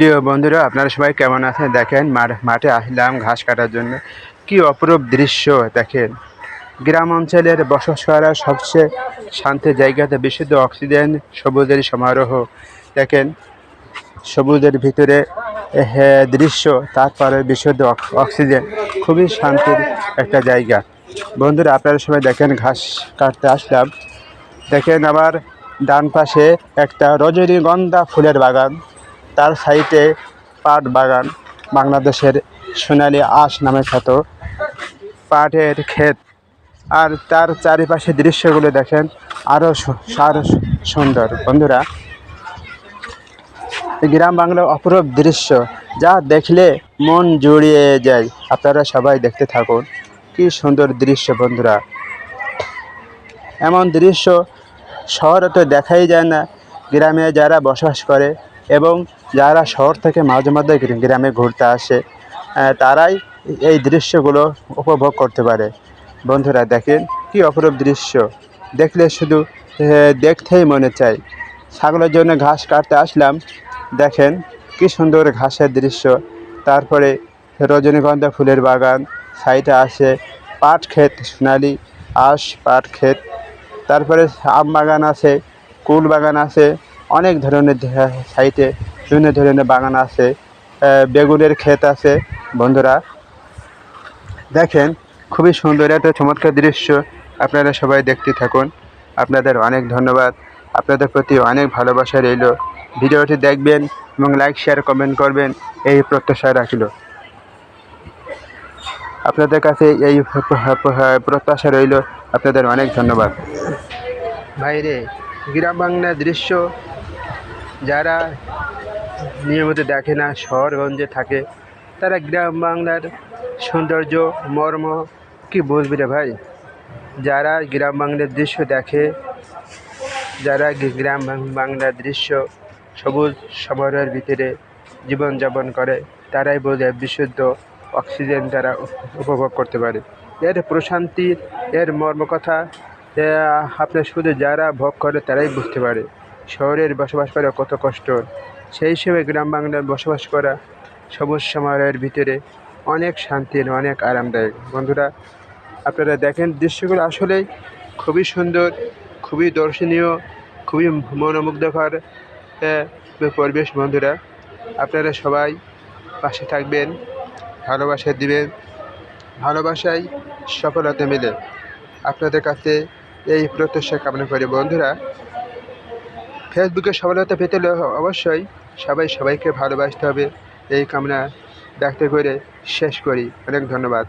প্রিয় বন্ধুরা, আপনারা সবাই কেমন আছেন? দেখেন মাঠে আসলাম ঘাস কাটার জন্য। কি অপরূপ দৃশ্য দেখেন। গ্রাম অঞ্চলের বসবাস করার সবচেয়ে শান্তির জায়গাতে বিশুদ্ধ অক্সিজেন, সবুজের সমারোহ। দেখেন সবুজের ভিতরে দৃশ্য, তারপরে বিশুদ্ধ অক্সিজেন, খুবই শান্তির একটা জায়গা। বন্ধুরা, আপনারা সবাই দেখেন ঘাস কাটতে আসলাম। দেখেন আমার ডান পাশে একটা রজনীগন্ধা ফুলের বাগান, তার সাইডে পাট বাগান, বাংলাদেশের সোনালী আঁশ নামে খ্যাত পাটের ক্ষেত। আর তার চারিপাশে দৃশ্যগুলো দেখেন আরও সুন্দর। বন্ধুরা, গ্রাম বাংলার অপরূপ দৃশ্য, যা দেখলে মন জুড়িয়ে যায়। আপনারা সবাই দেখতে থাকুন, কি সুন্দর দৃশ্য। বন্ধুরা, এমন দৃশ্য শহরে তো দেখাই যায় না। গ্রামে যারা বসবাস করে এবং যারা শহর থেকে মাঝে মধ্যে গ্রামে ঘুরতে আসে, তারাই এই দৃশ্যগুলো উপভোগ করতে পারে। বন্ধুরা, দেখেন কি অপরূপ দৃশ্য, দেখলে শুধু দেখতেই মনে চায়। ছাগলের জন্য ঘাস কাটতে আসলাম। দেখেন কি সুন্দর ঘাসের দৃশ্য। তারপরে রজনীগন্ধা ফুলের বাগান, সাইডে আছে পাট ক্ষেত, সোনালী আঁশ পাট ক্ষেত। তারপরে আম বাগান আছে, কুল বাগান আছে, অনেক ধরনের সাইটে বিভিন্ন ধরনের বাগান আছে, বেগুনের ক্ষেত আছে। বন্ধুরা, দেখেন খুবই সুন্দর একটা চমৎকার দৃশ্য। আপনারা সবাই দেখতে থাকুন। আপনাদের অনেক ধন্যবাদ। আপনাদের প্রতি অনেক ভালোবাসা রইল। ভিডিওটি দেখবেন এবং লাইক শেয়ার কমেন্ট করবেন, এই প্রত্যাশা রাখিল। আপনাদের কাছে এই প্রত্যাশা রইল। আপনাদের অনেক ধন্যবাদ। বাইরে গ্রাম বাংলার দৃশ্য যারা নিয়মিত দেখে না, শহরগঞ্জে থাকে, তারা গ্রাম বাংলার সৌন্দর্য মর্ম কি বুঝবি রে ভাই। যারা গ্রাম বাংলার দৃশ্য দেখে, যারা গ্রাম বাংলার দৃশ্য সবুজ সমারোহের ভিতরে জীবনযাপন করে, তারাই বোঝে বিশুদ্ধ অক্সিজেন তারা উপভোগ করতে পারে। এর প্রশান্তির, এর মর্মকথা আপনার শুধু যারা ভোগ করে তারাই বুঝতে পারে। শহরের বসবাস করা কত কষ্ট, সেই হিসেবে গ্রাম বাংলায় বসবাস করা সবুজ সমারোহের ভিতরে অনেক শান্তির, অনেক আরামদায়ক। বন্ধুরা, আপনারা দেখেন দৃশ্যগুলো আসলেই খুবই সুন্দর, খুবই দর্শনীয়, খুবই মনোমুগ্ধকর পরিবেশ। বন্ধুরা, আপনারা সবাই পাশে থাকবেন, ভালোবাসা দিবেন। ভালোবাসাই সফলতা মেলে। আপনাদের কাছে এই প্রত্যাশা কামনা করি। বন্ধুরা, ফেসবুকে সফলতা পেতে হলে অবশ্যই সবাইকে ভালোবাসতে হবে। এই কামনা ব্যক্ত করে শেষ করি। অনেক ধন্যবাদ।